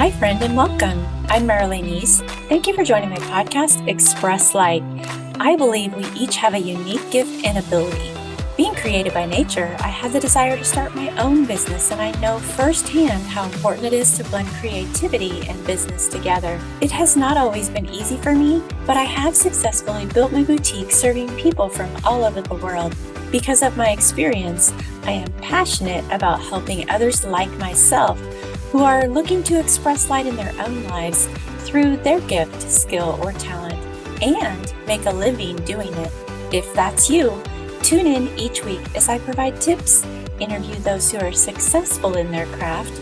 Hi, friend, and welcome. I'm Marilee. Thank you for joining my podcast, Express Light. I believe we each have a unique gift and ability. Being created by nature, I have the desire to start my own business, and I know firsthand how important it is to blend creativity and business together. It has not always been easy for me, but I have successfully built my boutique serving people from all over the world. Because of my experience, I am passionate about helping others like myself who are looking to express light in their own lives through their gift, skill, or talent, and make a living doing it. If that's you, tune in each week as I provide tips, interview those who are successful in their craft,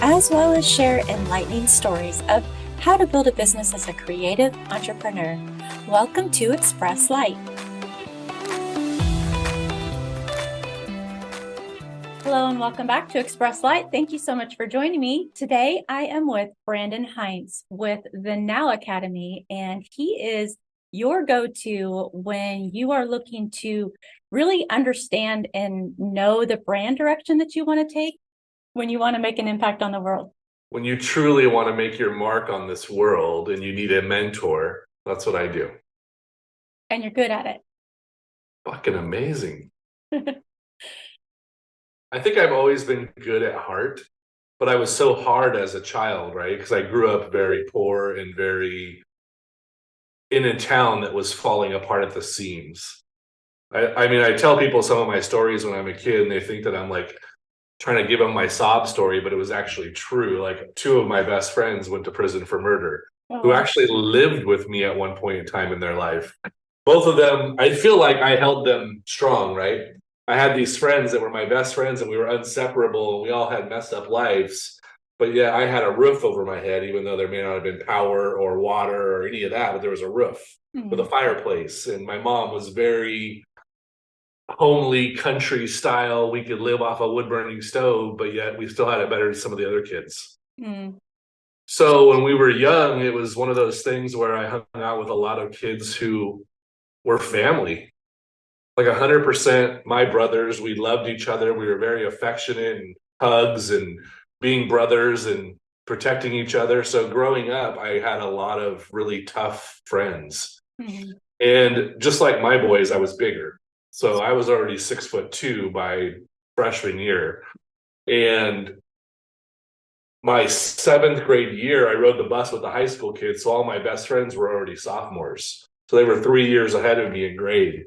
as well as share enlightening stories of how to build a business as a creative entrepreneur. Welcome to Express Light. Hello and welcome back to Express Light. Thank you so much for joining me. Today I am with Brandon Hintz with the Now Academy, and he is your go-to when you are looking to really understand and know the brand direction that you want to take when you want to make an impact on the world. When you truly want to make your mark on this world and you need a mentor, that's what I do. And you're good at it. Fucking amazing. I think I've always been good at heart, but I was so hard as a child, right? Because I grew up very poor and very in a town that was falling apart at the seams. I mean, I tell people some of my stories when I'm a kid and they think that I'm like trying to give them my sob story, but it was actually true. Like two of my best friends went to prison for murder, who actually lived with me at one point in time in their life. Both of them, I feel like I held them strong, right? I had these friends that were my best friends and we were inseparable and we all had messed up lives. But yeah, I had a roof over my head, even though there may not have been power or water or any of that, but there was a roof with a fireplace. And my mom was very homely country style. We could live off a wood burning stove, but yet we still had it better than some of the other kids. So when we were young, it was one of those things where I hung out with a lot of kids who were family. Like 100% my brothers. We loved each other. We were very affectionate and hugs and being brothers and protecting each other. So growing up, I had a lot of really tough friends. And just like my boys, I was bigger. So I was already 6'2" by freshman year. And my 7th grade year, I rode the bus with the high school kids. So all my best friends were already sophomores. So they were 3 years ahead of me in grade.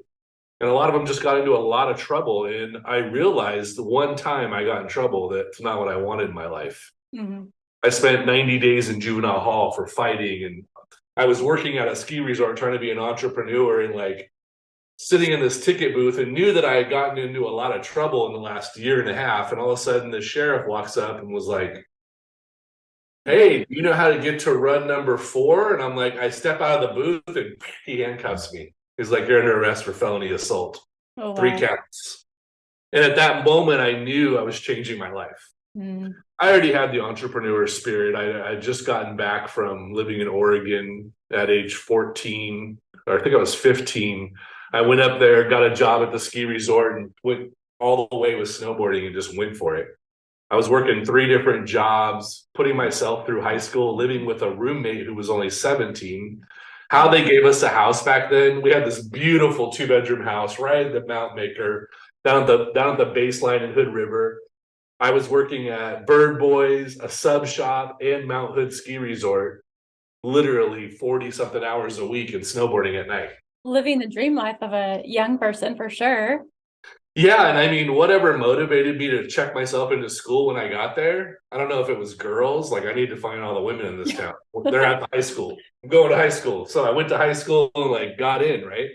And a lot of them just got into a lot of trouble. And I realized the one time I got in trouble, that's not what I wanted in my life. I spent 90 days in juvenile hall for fighting. And I was working at a ski resort trying to be an entrepreneur and like sitting in this ticket booth and knew that I had gotten into a lot of trouble in the last year and a half. And all of a sudden the sheriff walks up and was like, "Hey, do you know how to get to run number 4?" And I'm like, I step out of the booth and he handcuffs me. He's like, "You're under arrest for felony assault." 3 counts. And at that moment, I knew I was changing my life. I already had the entrepreneur spirit. I had just gotten back from living in Oregon at age 14, or I think I was 15. I went up there, got a job at the ski resort, and went all the way with snowboarding and just went for it. I was working 3 different jobs, putting myself through high school, living with a roommate who was only 17. How they gave us a house back then, we had this beautiful 2-bedroom house right at the Mount Maker, down at the baseline in Hood River. I was working at Bird Boys, a sub shop, and Mount Hood Ski Resort, literally 40-something hours a week and snowboarding at night. Living the dream life of a young person for sure. Yeah, and I mean, whatever motivated me to check myself into school when I got there, I don't know if it was girls, like I need to find all the women in this town. They're at the high school. I'm going to high school. So I went to high school and like got in, right?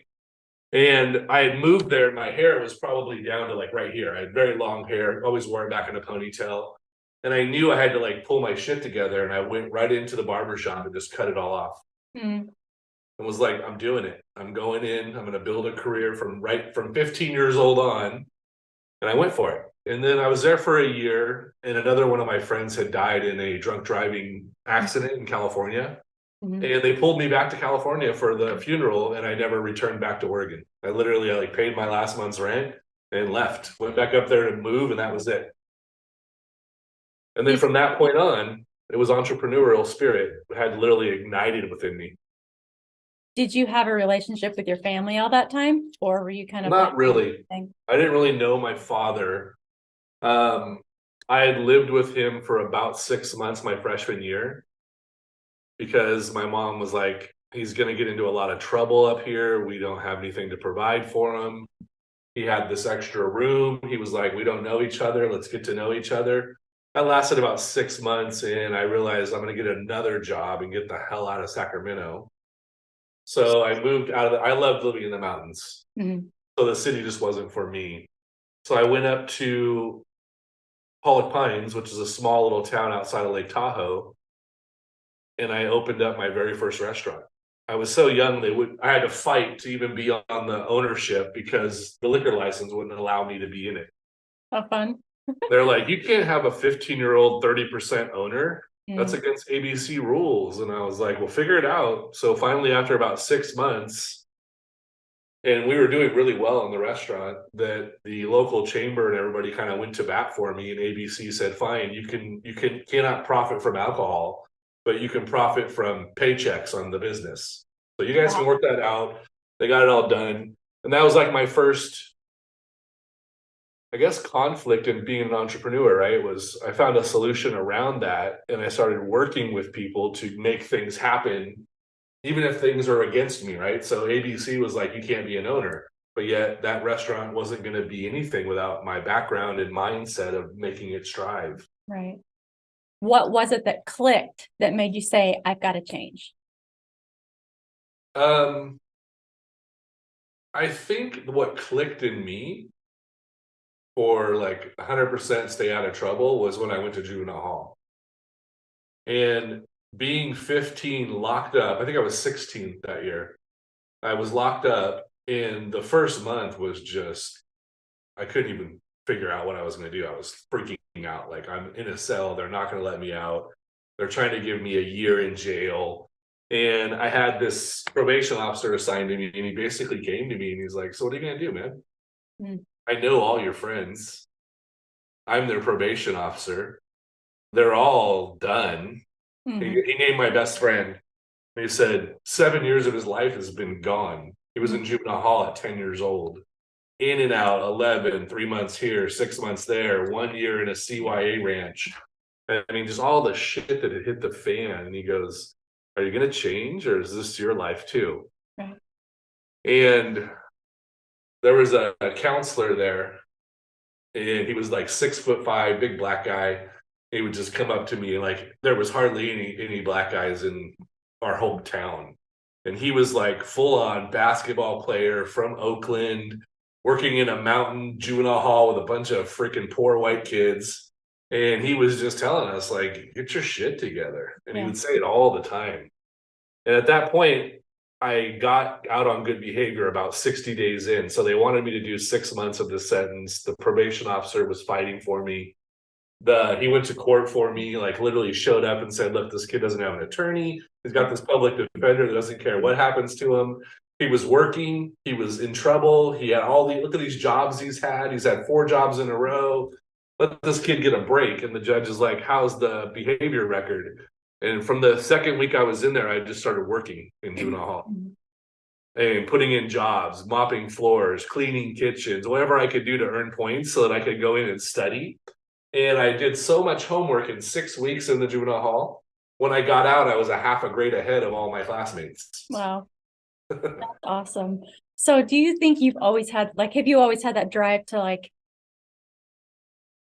And I had moved there and my hair was probably down to like right here. I had very long hair, always wore it back in a ponytail. And I knew I had to like pull my shit together, and I went right into the barbershop and just cut it all off. And was like, I'm doing it. I'm going in. I'm going to build a career from 15 years old on. And I went for it. And then I was there for a year, and another one of my friends had died in a drunk driving accident in California. And they pulled me back to California for the funeral, and I never returned back to Oregon. I literally like paid my last month's rent and left, went back up there to move, and that was it. And then from that point on, It was entrepreneurial spirit. It had literally ignited within me. Did you have a relationship with your family all that time, or were you kind of like Not really. I didn't really know my father. Um, I had lived with him for about 6 months my freshman year because my mom was like, he's going to get into a lot of trouble up here. We don't have anything to provide for him. He had this extra room. He was like, we don't know each other. Let's get to know each other. That lasted about 6 months, and I realized I'm going to get another job and get the hell out of Sacramento. So I moved out of I loved living in the mountains. Mhm. So the city just wasn't for me. So I went up to Pollock Pines, which is a small little town outside of Lake Tahoe, and I opened up my very first restaurant. I was so young I had to fight to even be on the ownership because the liquor license wouldn't allow me to be in it. How fun. They're like, you can't have a 15-year-old 30% owner. That's Mm. against ABC rules. And I was like, well, figure it out. So finally, after about 6 months, and we were doing really well in the restaurant, that the local chamber and everybody kind of went to bat for me, and ABC said, fine, cannot profit from alcohol, but you can profit from paychecks on the business. So you guys can work that out. They got it all done. And that was like my first, I guess, conflict in being an entrepreneur, right? It was, I found a solution around that, and I started working with people to make things happen, even if things are against me, right? So ABC was like, you can't be an owner, but yet that restaurant wasn't going to be anything without my background and mindset of making it strive. Right. What was it that clicked that made you say, I've got to change? I think what clicked in me for like 100% stay out of trouble was when I went to juvenile hall. And being 15 locked up, I think I was 16 that year. I was locked up, and the first month was just, I couldn't even figure out what I was going to do. I was freaking out. Like, I'm in a cell. They're not going to let me out. They're trying to give me a year in jail. And I had this probation officer assigned to me, and he basically came to me and he's like, so what are you going to do, man? Mm. I know all your friends. I'm their probation officer. They're all done. Mm-hmm. He named my best friend. He said 7 years of his life has been gone. He was in juvenile hall at 10 years old. In and out, 11, 3 months here, 6 months there, 1 year in a CYA ranch. I mean, just all the shit that had hit the fan. And he goes, are you going to change, or is this your life too? Right. And there was a counselor there, and he was like 6'5", big black guy. He would just come up to me, like there was hardly any black guys in our hometown. And he was like full on basketball player from Oakland, working in a mountain juvenile hall with a bunch of freaking poor white kids. And he was just telling us, like, get your shit together. And he would say it all the time. And at that point, I got out on good behavior about 60 days in. So they wanted me to do 6 months of the sentence. The probation officer was fighting for me. He went to court for me, like literally showed up and said, look, this kid doesn't have an attorney. He's got this public defender that doesn't care what happens to him. He was working. He was in trouble. He had look at these jobs he's had. He's had 4 jobs in a row. Let this kid get a break. And the judge is like, how's the behavior record? And from the second week I was in there, I just started working in juvenile hall and putting in jobs, mopping floors, cleaning kitchens, whatever I could do to earn points so that I could go in and study. And I did so much homework in 6 weeks in the juvenile hall. When I got out, I was a half a grade ahead of all my classmates. Wow. That's awesome. So do you think you've always had, like, have you always had that drive to like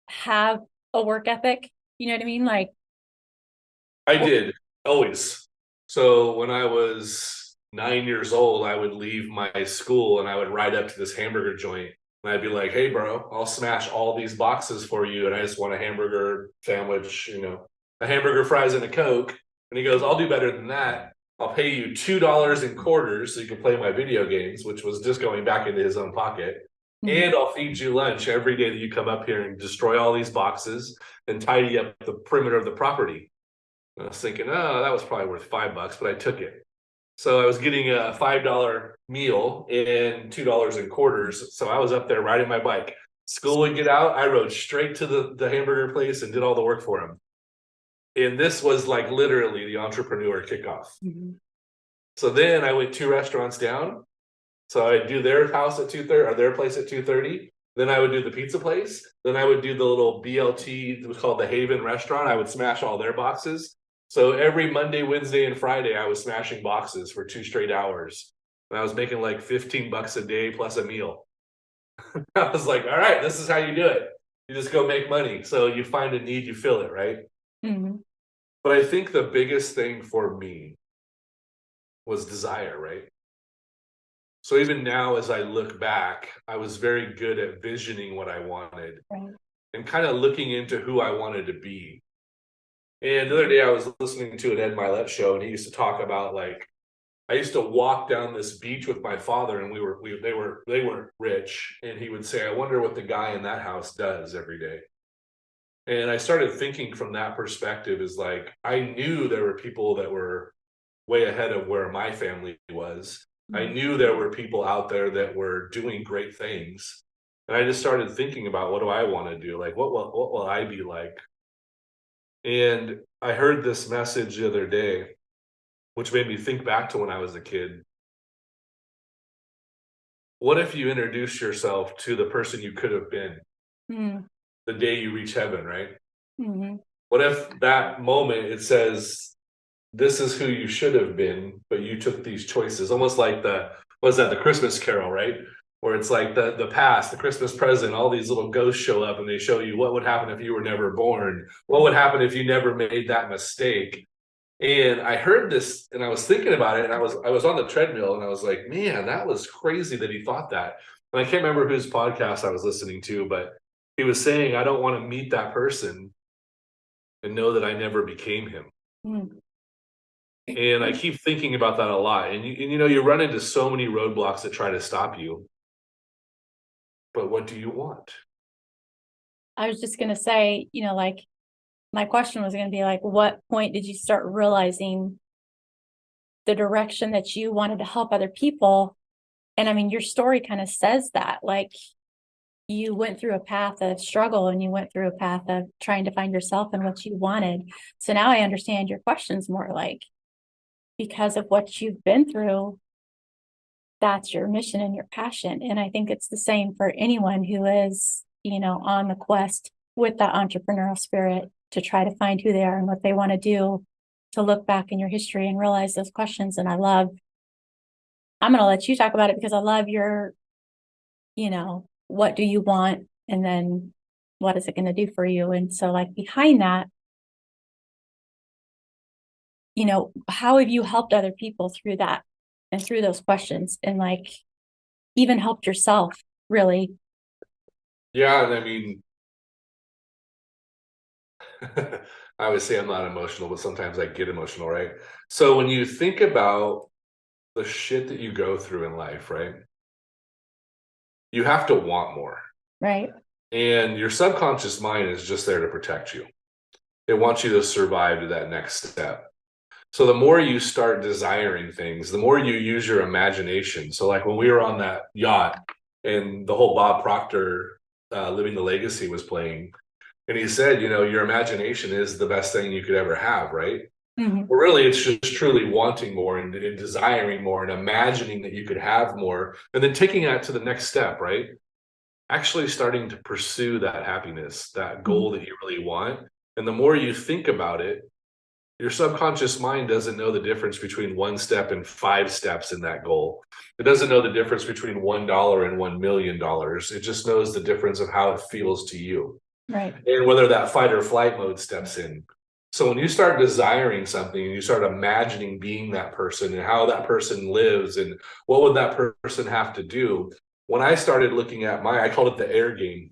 have a work ethic? You know what I mean? Like, I did, always. So when I was 9 years old, I would leave my school and I would ride up to this hamburger joint. And I'd be like, hey, bro, I'll smash all these boxes for you. And I just want a hamburger sandwich, a hamburger, fries, and a Coke. And he goes, I'll do better than that. I'll pay you $2 in quarters so you can play my video games, which was just going back into his own pocket. And I'll feed you lunch every day that you come up here and destroy all these boxes and tidy up the perimeter of the property. And I was thinking, oh, that was probably worth $5, but I took it. So I was getting a $5 meal and $2 in quarters. So I was up there riding my bike. School would get out, I rode straight to the hamburger place and did all the work for him. And this was like literally the entrepreneur kickoff. Mm-hmm. So then I went 2 restaurants down. So I'd do their house at 2:30 or their place at 2:30. Then I would do the pizza place. Then I would do the little BLT, it was called the Haven restaurant. I would smash all their boxes. So every Monday, Wednesday, and Friday, I was smashing boxes for 2 straight hours. And I was making like $15 a day plus a meal. I was like, all right, this is how you do it. You just go make money. So you find a need, you fill it, right? Mm-hmm. But I think the biggest thing for me was desire, right? So even now, as I look back, I was very good at visioning what I wanted Right. and kind of looking into who I wanted to be. And the other day I was listening to an Ed Milet show, and he used to talk about, like, I used to walk down this beach with my father, and they weren't rich, and he would say, I wonder what the guy in that house does every day. And I started thinking from that perspective, is like, I knew there were people that were way ahead of where my family was. I knew there were people out there that were doing great things. And I just started thinking about, what do I want to do? Like, what will I be like? And I heard this message the other day, which made me think back to when I was a kid. What if you introduce yourself to the person you could have been the day you reach heaven, right? Mm-hmm. What if that moment it says, this is who you should have been, but you took these choices? Almost like the Christmas Carol, right? Where it's like the past, the Christmas present, all these little ghosts show up and they show you what would happen if you were never born. What would happen if you never made that mistake? And I heard this and I was thinking about it, and I was on the treadmill and I was like, man, that was crazy that he thought that. And I can't remember whose podcast I was listening to, but he was saying, I don't want to meet that person and know that I never became him. Mm-hmm. And I keep thinking about that a lot. And you run into so many roadblocks that try to stop you. But what do you want? I was just going to say, like, my question was going to be like, what point did you start realizing the direction that you wanted to help other people? And I mean, your story kind of says that, like, you went through a path of struggle and you went through a path of trying to find yourself and what you wanted. So now I understand your questions more, like, because of what you've been through, that's your mission and your passion. And I think it's the same for anyone who is, on the quest with that entrepreneurial spirit to try to find who they are and what they want to do, to look back in your history and realize those questions. And I'm going to let you talk about it because I love your, what do you want? And then what is it going to do for you? And so, like, behind that, how have you helped other people through that and through those questions, and, like, even helped yourself, really? Yeah, and I mean, I always say I'm not emotional, but sometimes I get emotional, right? So when you think about the shit that you go through in life, right? You have to want more. Right. And your subconscious mind is just there to protect you. It wants you to survive to that next step. So the more you start desiring things, the more you use your imagination. So like when we were on that yacht and the whole Bob Proctor Living the Legacy was playing, and he said, your imagination is the best thing you could ever have, right? Mm-hmm. Well, really, it's just truly wanting more and desiring more and imagining that you could have more, and then taking that to the next step, right? Actually starting to pursue that happiness, that goal that you really want. And the more you think about it, your subconscious mind doesn't know the difference between one step and 5 steps in that goal. It doesn't know the difference between $1 and $1 million. It just knows the difference of how it feels to you. Right. And whether that fight or flight mode steps in. So when you start desiring something and you start imagining being that person and how that person lives and what would that person have to do, when I started looking at I called it the air game.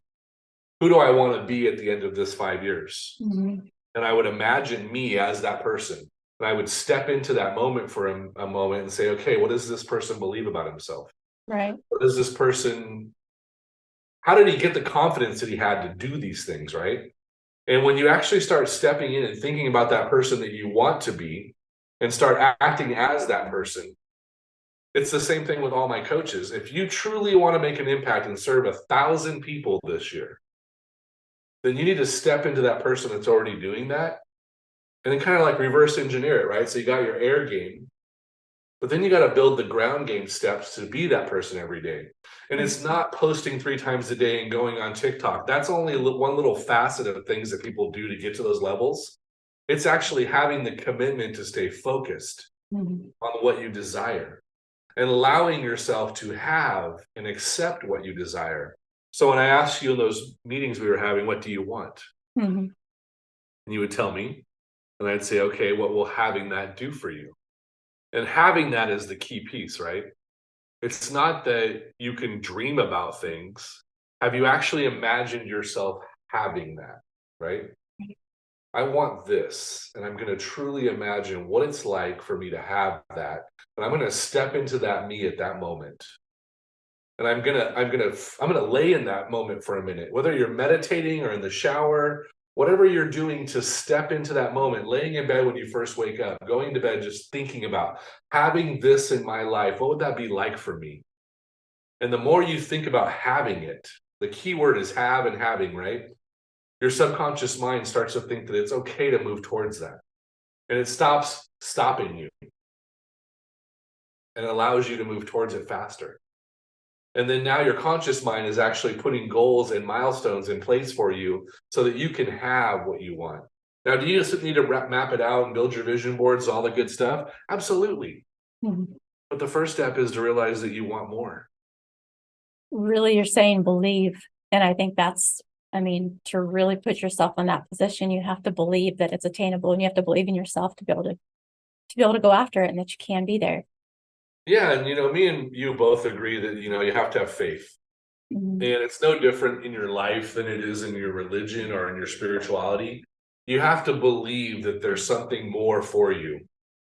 Who do I want to be at the end of this 5 years? Mm-hmm. And I would imagine me as that person. And I would step into that moment for a moment and say, okay, what does this person believe about himself? Right. What does this person, how did he get the confidence that he had to do these things, right? And when you actually start stepping in and thinking about that person that you want to be and start acting as that person, it's the same thing with all my coaches. If you truly want to make an impact and serve 1,000 people this year, then you need to step into that person that's already doing that and then kind of like reverse engineer it, right? So you got your air game, but then you got to build the ground game steps to be that person every day. And it's not posting 3 times a day and going on TikTok. That's only one little facet of things that people do to get to those levels. It's actually having the commitment to stay focused on what you desire and allowing yourself to have and accept what you desire. So when I asked you in those meetings we were having, what do you want? And you would tell me, and I'd say, okay, what will having that do for you? And having that is the key piece, right? It's not that you can dream about things. Have you actually imagined yourself having that, right? I want this, and I'm going to truly imagine what it's like for me to have that. And I'm going to step into that me at that moment. And I'm gonna lay in that moment for a minute, whether you're meditating or in the shower, whatever you're doing to step into that moment, laying in bed when you first wake up, going to bed, just thinking about having this in my life. What would that be like for me? And the more you think about having it, the key word is have and having, right? Your subconscious mind starts to think that it's okay to move towards that. And it stops stopping you and allows you to move towards it faster. And then now your conscious mind is actually putting goals and milestones in place for you so that you can have what you want. Now, do you just need to map it out and build your vision boards, all the good stuff? Absolutely. But the first step is to realize that you want more. Really, you're saying believe. And I think that's, to really put yourself in that position, you have to believe that it's attainable, and you have to believe in yourself to be able to go after it, and that you can be there. Yeah, and me and you both agree that you have to have faith. And it's no different in your life than it is in your religion or in your spirituality. You have to believe that there's something more for you,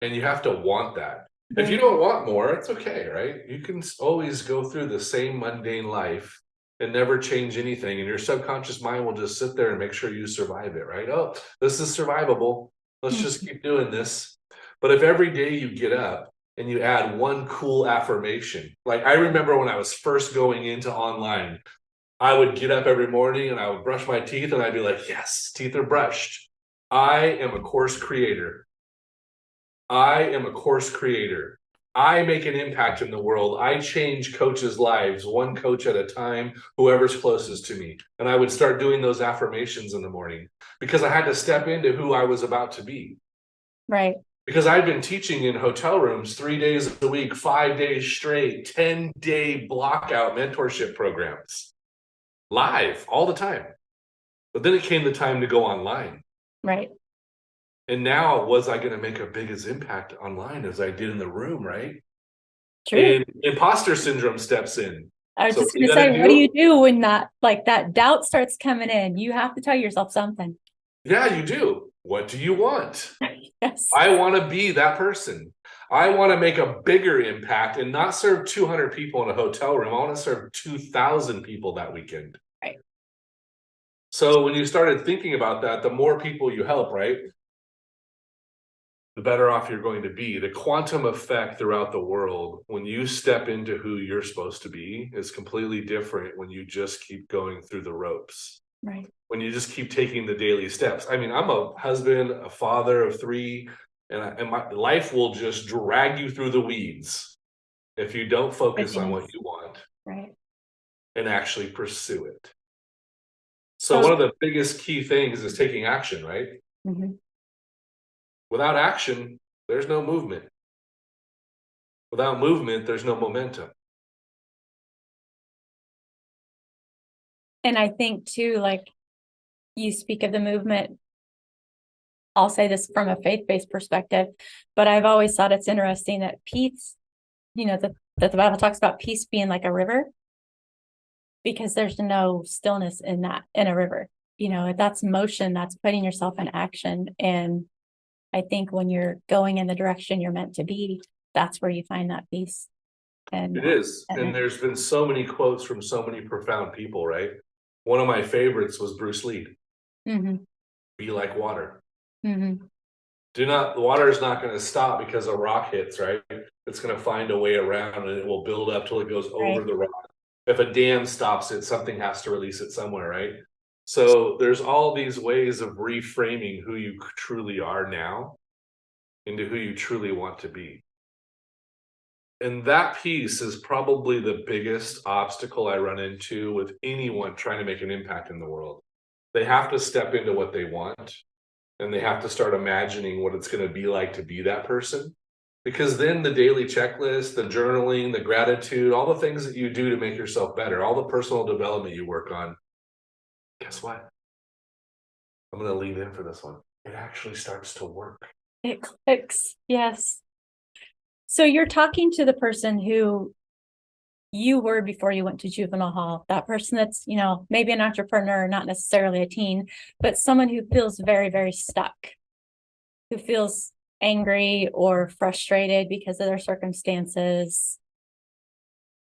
and you have to want that. If you don't want more, it's okay, right? You can always go through the same mundane life and never change anything, and your subconscious mind will just sit there and make sure you survive it, right? Oh, this is survivable. Let's just keep doing this. But if every day you get up and you add one cool affirmation. Like I remember when I was first going into online, I would get up every morning and I would brush my teeth and I'd be like, yes, teeth are brushed. I am a course creator. I am a course creator. I make an impact in the world. I change coaches' lives, one coach at a time, whoever's closest to me. And I would start doing those affirmations in the morning because I had to step into who I was about to be. Right. Because I'd been teaching in hotel rooms 3 days a week, 5 days straight, 10-day blockout mentorship programs, live all the time. But then it came the time to go online. Right. And now, was I going to make a big as impact online as I did in the room, right? True. And imposter syndrome steps in. I was just going to say, what do you do when that doubt starts coming in? You have to tell yourself something. Yeah, you do. What do you want? Yes. I want to be that person. I want to make a bigger impact and not serve 200 people in a hotel room. I want to serve 2,000 people that weekend. Right. So when you started thinking about that, the more people you help, right, the better off you're going to be. The quantum effect throughout the world, when you step into who you're supposed to be, is completely different when you just keep going through the ropes. Right. When you just keep taking the daily steps. I'm a husband, a father of 3, and my life will just drag you through the weeds if you don't focus on what you want, right, and actually pursue it. So one of the biggest key things is taking action, right? Without action, there's no movement. Without movement, there's no momentum. And I think too, like you speak of the movement, I'll say this from a faith-based perspective, but I've always thought it's interesting that peace, that the Bible talks about peace being like a river, because there's no stillness in a river. That's motion, that's putting yourself in action. And I think when you're going in the direction you're meant to be, that's where you find that peace. And it is. And there's been so many quotes from so many profound people, right? One of my favorites was Bruce Lee. Be like water. The water is not going to stop because a rock hits, right? It's going to find a way around and it will build up till it goes over the rock. If a dam stops it, something has to release it somewhere, right? So there's all these ways of reframing who you truly are now into who you truly want to be. And that piece is probably the biggest obstacle I run into with anyone trying to make an impact in the world. They have to step into what they want, and they have to start imagining what it's going to be like to be that person. Because then the daily checklist, the journaling, the gratitude, all the things that you do to make yourself better, all the personal development you work on, guess what? I'm going to lean in for this one. It actually starts to work. It clicks. Yes. So you're talking to the person who you were before you went to juvenile hall, that person that's, maybe an entrepreneur, not necessarily a teen, but someone who feels very, very stuck, who feels angry or frustrated because of their circumstances.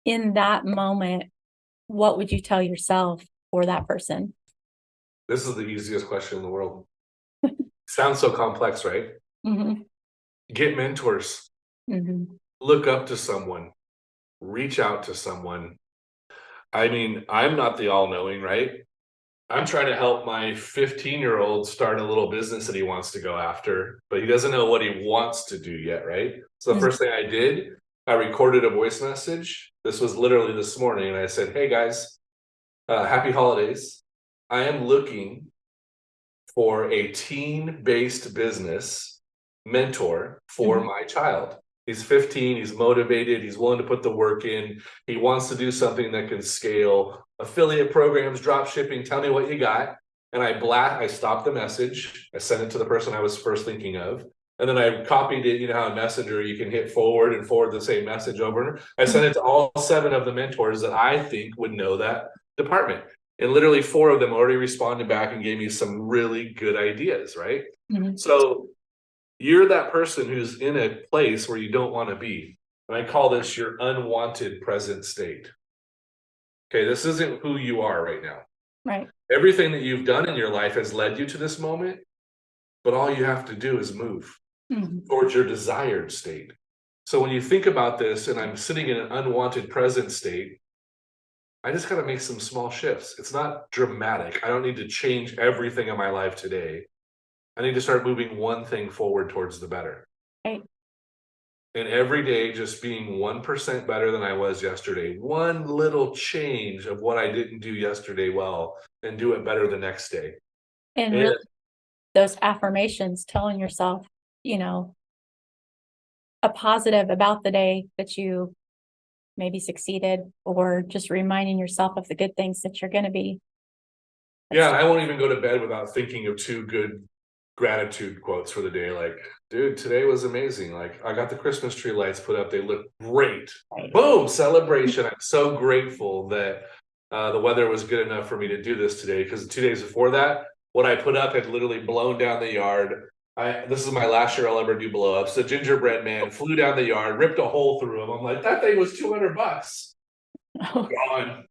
In that moment, what would you tell yourself or that person? This is the easiest question in the world. Sounds so complex, right? Mm-hmm. Get mentors. Mm-hmm. Look up to someone. Reach out to someone. I mean, I'm not the all-knowing, right? I'm trying to help my 15-year-old start a little business that he wants to go after, but he doesn't know what he wants to do yet, right? So the first thing I did, I recorded a voice message. This was literally this morning, and I said, hey guys, happy holidays. I am looking for a teen-based business mentor for my child. He's 15, he's motivated, he's willing to put the work in, he wants to do something that can scale. Affiliate programs, drop shipping, tell me what you got. And I stopped the message, I sent it to the person I was first thinking of, and then I copied it. You know how in Messenger you can hit forward and forward the same message over. I sent it to all 7 of the mentors that I think would know that department. And literally 4 of them already responded back and gave me some really good ideas, right? Mm-hmm. So you're that person who's in a place where you don't want to be. And I call this your unwanted present state. Okay, this isn't who you are right now. Right. Everything that you've done in your life has led you to this moment, but all you have to do is move towards your desired state. So when you think about this, and I'm sitting in an unwanted present state, I just got to make some small shifts. It's not dramatic. I don't need to change everything in my life today. I need to start moving one thing forward towards the better. Right. And every day just being 1% better than I was yesterday. One little change of what I didn't do yesterday well, and do it better the next day. And really, those affirmations, telling yourself, a positive about the day that you maybe succeeded, or just reminding yourself of the good things that you're going to be. Yeah, I won't even go to bed without thinking of 2 good gratitude quotes for the day. Like, dude, today was amazing. Like, I got the Christmas tree lights put up. They look great. Right. Boom, celebration. I'm so grateful that the weather was good enough for me to do this today, because 2 days before that, what I put up had literally blown down the yard. This is my last year I'll ever do blow ups. The gingerbread man flew down the yard, ripped a hole through him. I'm like, that thing was $200. Oh. Gone.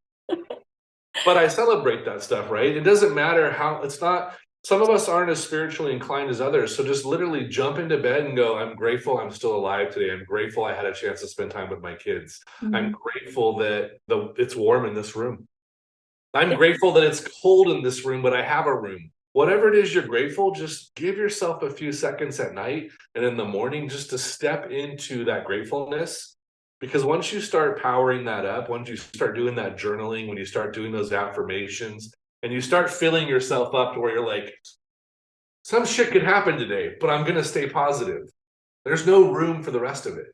But I celebrate that stuff, right? It doesn't matter how, it's not, some of us aren't as spiritually inclined as others. So just literally jump into bed and go, I'm grateful I'm still alive today. I'm grateful I had a chance to spend time with my kids. I'm grateful that it's warm in this room. I'm grateful that it's cold in this room, but I have a room. Whatever it is you're grateful, just give yourself a few seconds at night and in the morning just to step into that gratefulness. Because once you start powering that up, once you start doing that journaling, when you start doing those affirmations, and you start filling yourself up to where you're like, some shit could happen today, but I'm going to stay positive. There's no room for the rest of it.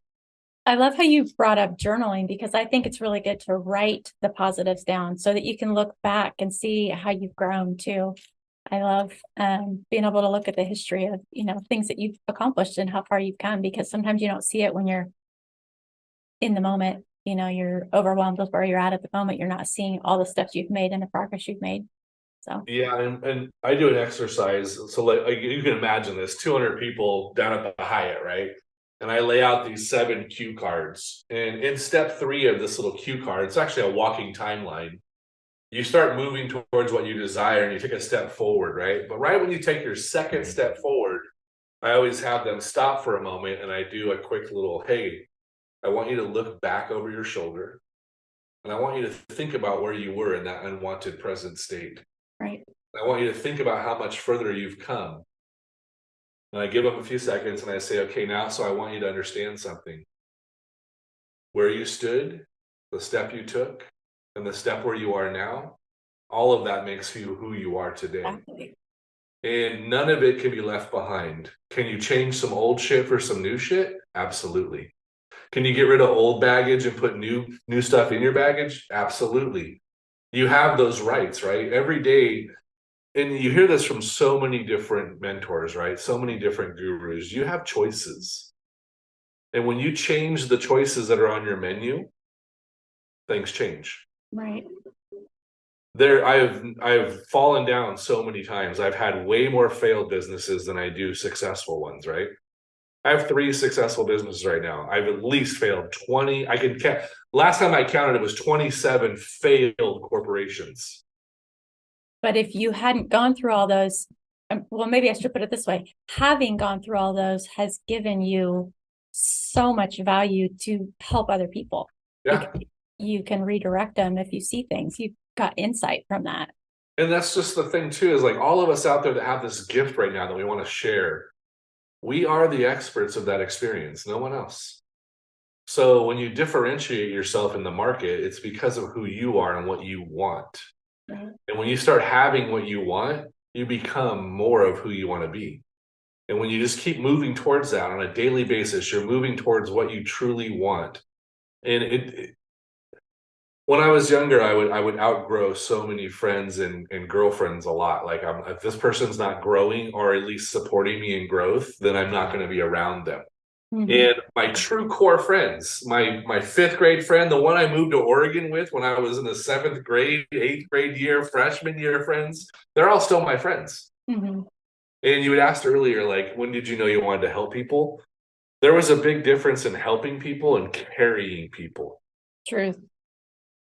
I love how you brought up journaling, because I think it's really good to write the positives down so that you can look back and see how you've grown too. I love being able to look at the history of, things that you've accomplished and how far you've come, because sometimes you don't see it when you're in the moment. You're overwhelmed with where you're at the moment. You're not seeing all the steps you've made and the progress you've made. So yeah, and I do an exercise. So like you can imagine this: 200 people down at the Hyatt, right? And I lay out these 7 cue cards. And in step 3 of this little cue card, it's actually a walking timeline. You start moving towards what you desire and you take a step forward, right? But right when you take your second step forward, I always have them stop for a moment and I do a quick little, hey, I want you to look back over your shoulder and I want you to think about where you were in that unwanted present state. Right. I want you to think about how much further you've come. And I give them a few seconds and I say, okay, now, so I want you to understand something. Where you stood, the step you took, and the step where you are now, all of that makes you who you are today. Exactly. And none of it can be left behind. Can you change some old shit for some new shit? Absolutely. Can you get rid of old baggage and put new stuff in your baggage? Absolutely. You have those rights, right? Every day, and you hear this from so many different mentors, right? So many different gurus. You have choices. And when you change the choices that are on your menu, things change. Right. I've fallen down so many times. I've had way more failed businesses than I do successful ones, right? I have 3 successful businesses right now. I've at least failed 20. I can count. Last time I counted, it was 27 failed corporations. But if you hadn't gone through all those, well, maybe I should put it this way. Having gone through all those has given you so much value to help other people. Yeah. You can redirect them if you see things. You've got insight from that. And that's just the thing too, is like all of us out there that have this gift right now that we want to share. We are the experts of that experience, no one else. So when you differentiate yourself in the market, it's because of who you are and what you want. Right. And when you start having what you want, you become more of who you want to be. And when you just keep moving towards that on a daily basis, you're moving towards what you truly want. And when I was younger, I would outgrow so many friends and girlfriends a lot. Like, if this person's not growing or at least supporting me in growth, then I'm not going to be around them. Mm-hmm. And my true core friends, my 5th grade friend, the one I moved to Oregon with when I was in the 7th grade, 8th grade year, freshman year friends, they're all still my friends. Mm-hmm. And you had asked earlier, like, when did you know you wanted to help people? There was a big difference in helping people and carrying people. Truth.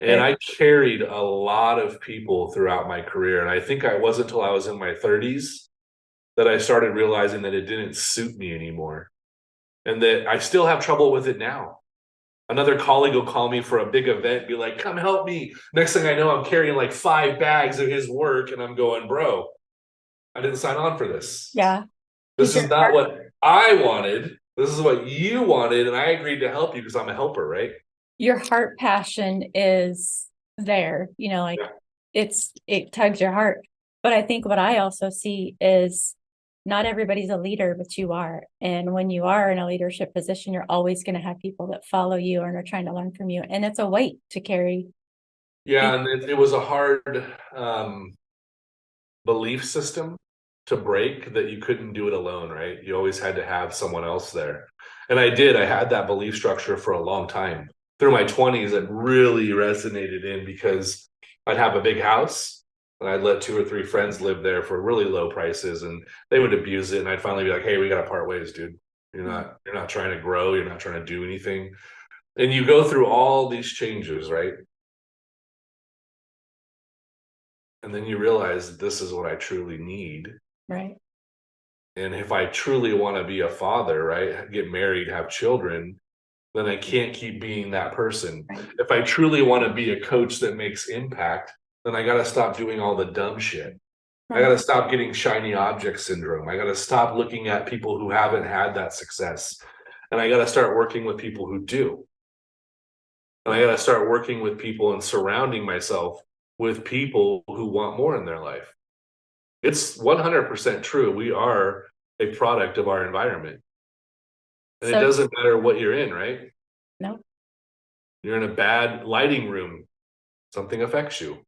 And I carried a lot of people throughout my career. And I think it wasn't until I was in my 30s that I started realizing that it didn't suit me anymore. And that I still have trouble with it now. Another colleague will call me for a big event, be like, come help me. Next thing I know, I'm carrying like 5 bags of his work. And I'm going, bro, I didn't sign on for this. Yeah. This is not what I wanted. This is what you wanted. And I agreed to help you because I'm a helper, right? Your heart passion is there, like it tugs your heart. But I think what I also see is not everybody's a leader, but you are. And when you are in a leadership position, you're always going to have people that follow you and are trying to learn from you. And it's a weight to carry. Yeah, and it was a hard belief system to break, that you couldn't do it alone, right? You always had to have someone else there. And I had that belief structure for a long time. Through my 20s, it really resonated in because I'd have a big house and I'd let 2 or 3 friends live there for really low prices, and they would abuse it. And I'd finally be like, hey, we got to part ways, dude. You're not trying to grow. You're not trying to do anything. And you go through all these changes, right? And then you realize this is what I truly need. Right. And if I truly want to be a father, right, get married, have children, then I can't keep being that person. Right. If I truly want to be a coach that makes impact, then I got to stop doing all the dumb shit. Right. I got to stop getting shiny object syndrome. I got to stop looking at people who haven't had that success. And I got to start working with people who do. And I got to start working with people and surrounding myself with people who want more in their life. It's 100% true. We are a product of our environment. And it doesn't matter what you're in, right? No. You're in a bad lighting room, something affects you.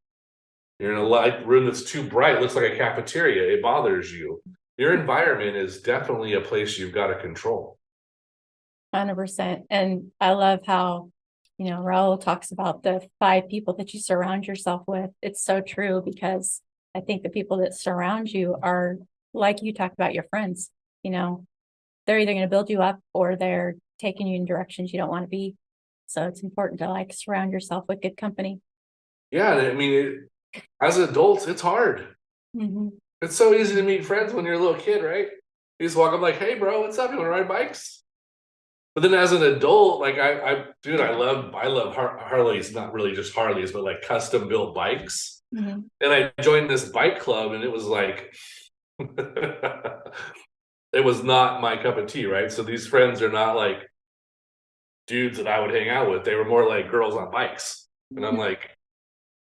You're in a light room that's too bright, looks like a cafeteria, it bothers you. Your environment is definitely a place you've got to control. 100%. And I love how, Raul talks about the 5 people that you surround yourself with. It's so true, because I think the people that surround you are, like you talked about, your friends. They're either going to build you up or they're taking you in directions you don't want to be. So it's important to surround yourself with good company. Yeah. I mean, as adults, it's hard. Mm-hmm. It's so easy to meet friends when you're a little kid, right? You just walk up like, hey, bro, what's up? You want to ride bikes? But then as an adult, like I love Harleys, not really just Harleys, but like custom built bikes. Mm-hmm. And I joined this bike club, and it was like, it was not my cup of tea, right? So these friends are not like dudes that I would hang out with. They were more like girls on bikes. And I'm like,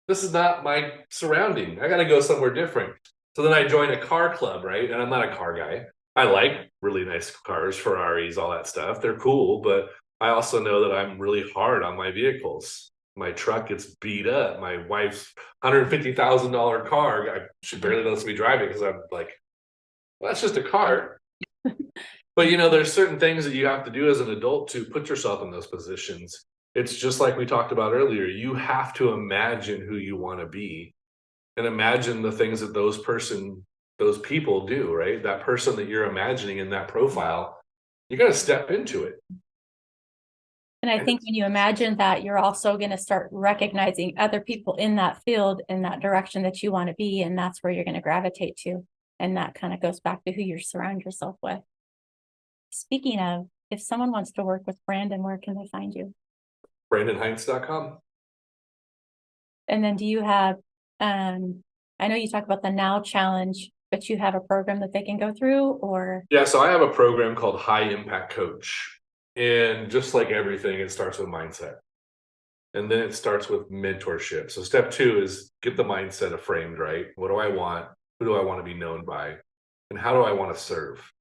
this is not my surrounding. I got to go somewhere different. So then I joined a car club, right? And I'm not a car guy. I like really nice cars, Ferraris, all that stuff. They're cool, but I also know that I'm really hard on my vehicles. My truck gets beat up. My wife's $150,000 car, she barely lets me drive it because I'm like, well, that's just a car. But there's certain things that you have to do as an adult to put yourself in those positions. It's just like we talked about earlier. You have to imagine who you want to be and imagine the things that those people do, right? That person that you're imagining in that profile, you got to step into it. And I think when you imagine that, you're also going to start recognizing other people in that field, in that direction that you want to be. And that's where you're going to gravitate to. And that kind of goes back to who you surround yourself with. Speaking of, if someone wants to work with Brandon, where can they find you? BrandonHintz.com. And then do you have, I know you talk about the Now Challenge, but you have a program that they can go through, or? Yeah, so I have a program called High Impact Coach. And just like everything, it starts with mindset. And then it starts with mentorship. So step 2 is get the mindset framed, right? What do I want? Who do I want to be known by? And how do I want to serve?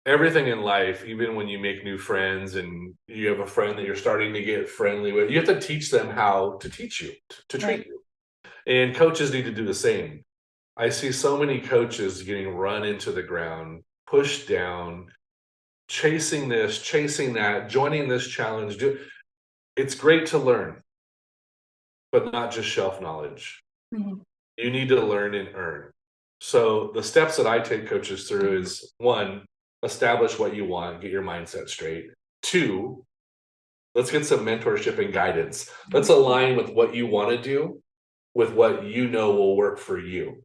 Everything in life, even when you make new friends and you have a friend that you're starting to get friendly with, you have to teach them how to teach you, to treat you. And coaches need to do the same. I see so many coaches getting run into the ground, pushed down, chasing this, chasing that, joining this challenge. It's great to learn, but not just shelf knowledge. Mm-hmm. You need to learn and earn. So the steps that I take coaches through is 1, establish what you want, get your mindset straight. 2, let's get some mentorship and guidance. Let's align with what you want to do with what will work for you.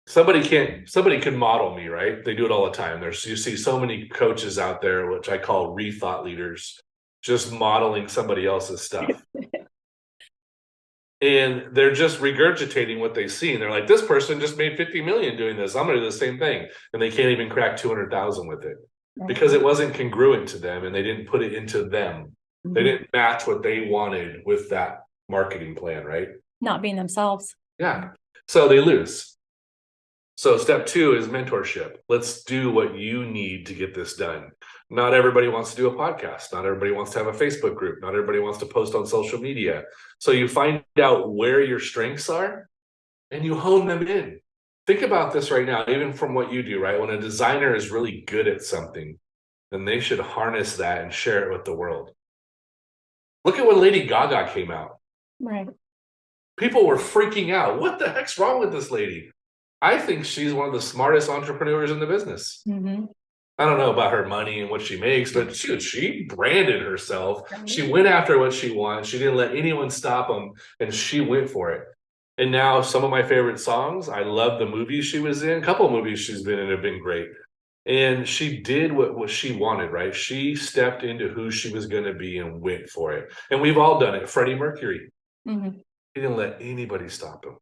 Somebody can model me, right? They do it all the time. You see so many coaches out there, which I call rethought leaders, just modeling somebody else's stuff. And they're just regurgitating what they see. And they're like, this person just made 50 million doing this. I'm going to do the same thing. And they can't even crack 200,000 with it because it wasn't congruent to them and they didn't put it into them. Mm-hmm. They didn't match what they wanted with that marketing plan, right? Not being themselves. Yeah. So they lose. So step 2 is mentorship. Let's do what you need to get this done. Not everybody wants to do a podcast. Not everybody wants to have a Facebook group. Not everybody wants to post on social media. So you find out where your strengths are and you hone them in. Think about this right now, even from what you do, right? When a designer is really good at something, then they should harness that and share it with the world. Look at when Lady Gaga came out. Right. People were freaking out. What the heck's wrong with this lady? I think she's one of the smartest entrepreneurs in the business. Mm-hmm. I don't know about her money and what she makes, but she branded herself. Right. She went after what she wants. She didn't let anyone stop them, and she went for it. And now some of my favorite songs, I love the movies she was in. A couple of movies she's been in have been great. And she did what she wanted, right? She stepped into who she was going to be and went for it. And we've all done it. Freddie Mercury. Mm-hmm. He didn't let anybody stop him.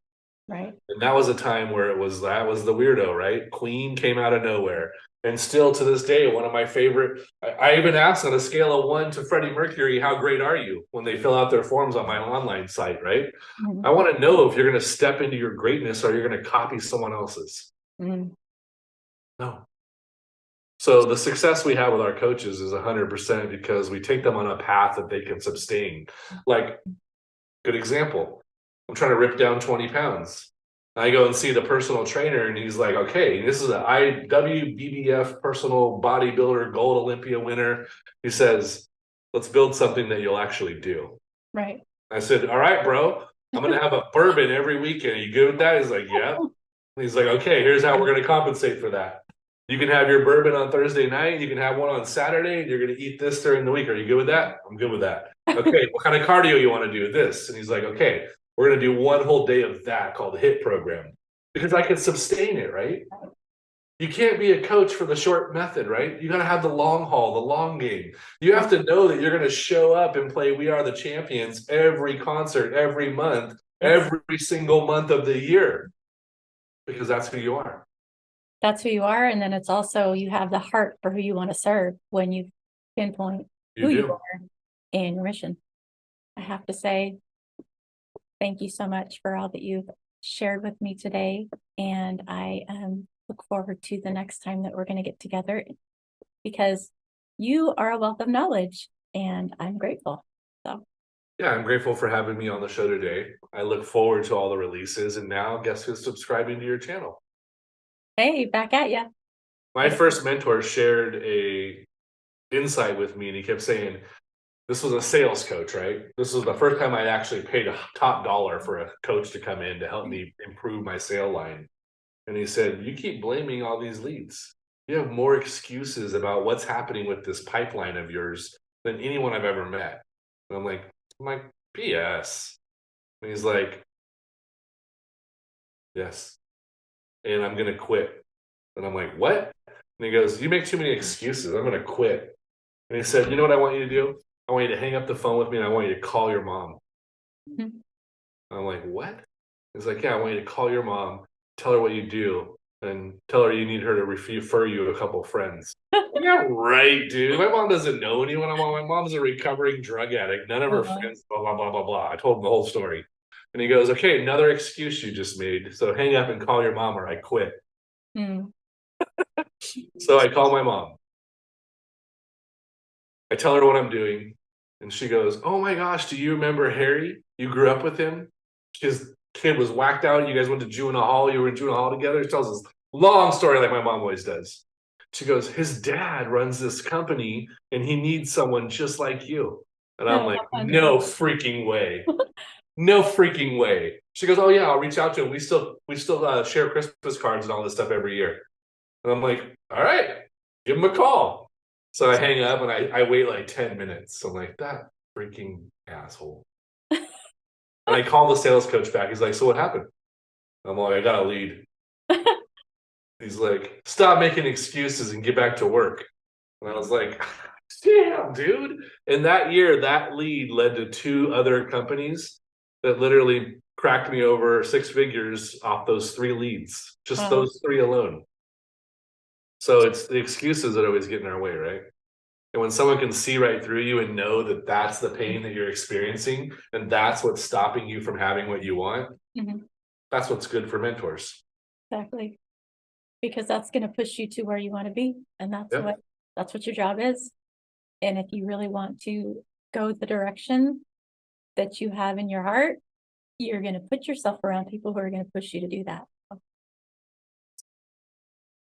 Right. And that was a time where that was the weirdo, right? Queen came out of nowhere. And still to this day, one of my favorite, I even ask on a scale of 1 to Freddie Mercury, how great are you when they fill out their forms on my online site, right? Mm-hmm. I want to know if you're going to step into your greatness or you're going to copy someone else's. Mm-hmm. No. So the success we have with our coaches is 100% because we take them on a path that they can sustain. Like, good example. I'm trying to rip down 20 pounds. I go and see the personal trainer and he's like, okay, this is an IWBBF personal bodybuilder, gold Olympia winner. He says, let's build something that you'll actually do. Right. I said, all right, bro, I'm going to have a bourbon every weekend. Are you good with that? He's like, yeah. He's like, okay, here's how we're going to compensate for that. You can have your bourbon on Thursday night. You can have one on Saturday. And you're going to eat this during the week. Are you good with that? I'm good with that. Okay, what kind of cardio you want to do? This. And he's like, okay. We're going to do one whole day of that called the HIT program because I can sustain it, right? You can't be a coach for the short method, right? You got to have the long haul, the long game. You have to know that you're going to show up and play We Are the Champions every concert, every month, Yes. every single month of the year because that's who you are. That's who you are. And then it's also, you have the heart for who you want to serve when you pinpoint You who you do. are in your mission. I have to say, thank you so much for all that you've shared with me today. And I look forward to the next time that we're going to get together because you are a wealth of knowledge and I'm grateful. So, Yeah, I'm grateful for having me on the show today. I look forward to all the releases. And now, guess who's subscribing to your channel? hey, back at ya. My first mentor shared a insight with me, and he kept saying, this was a sales coach, right? This was the first time I actually paid a top dollar for a coach to come in to help me improve my sale line. And he said, you keep blaming all these leads. You have more excuses about what's happening with this pipeline of yours than anyone I've ever met. And I'm like, BS. And he's like, yes. And I'm going to quit. And I'm like, what? And he goes, you make too many excuses. I'm going to quit. And he said, you know what I want you to do? I want you to hang up the phone with me and I want you to call your mom. Mhm. I'm like, what? He's like, yeah, I want you to call your mom, tell her what you do, and tell her you need her to refer you a couple of friends. Yeah, right, dude. My mom doesn't know anyone. My mom's a recovering drug addict. None of her friends, blah, blah, blah, blah, blah. I told him the whole story. And he goes, okay, another excuse you just made. So hang up and call your mom or I quit. Mm. So I call my mom. I tell her what I'm doing. And she goes, oh my gosh, do you remember Harry? You grew up with him? His kid was whacked out. You guys went to juvenile hall. You were in juvenile hall together. She tells this long story like my mom always does. She goes, his dad runs this company and he needs someone just like you. And I'm Oh, like, how fun. no freaking way. No freaking way. She goes, oh yeah, I'll reach out to him. We still share Christmas cards and all this stuff every year. And I'm like, all right, give him a call. So I hang up and I wait like 10 minutes. So I'm like, that freaking asshole. And I call the sales coach back. He's like, so what happened? I'm like, I got a lead. He's like, stop making excuses and get back to work. And I was like, damn, dude. And that year, that lead led to 2 other companies that literally cracked me over 6 figures off those 3 leads, just Wow. those 3 alone. So it's the excuses that always get in our way, right? And when someone can see right through you and know that that's the pain that you're experiencing and that's what's stopping you from having what you want, Mhm. that's what's good for mentors. Exactly. Because that's going to push you to where you want to be. And Yep. that's what your job is. And if you really want to go the direction that you have in your heart, you're going to put yourself around people who are going to push you to do that.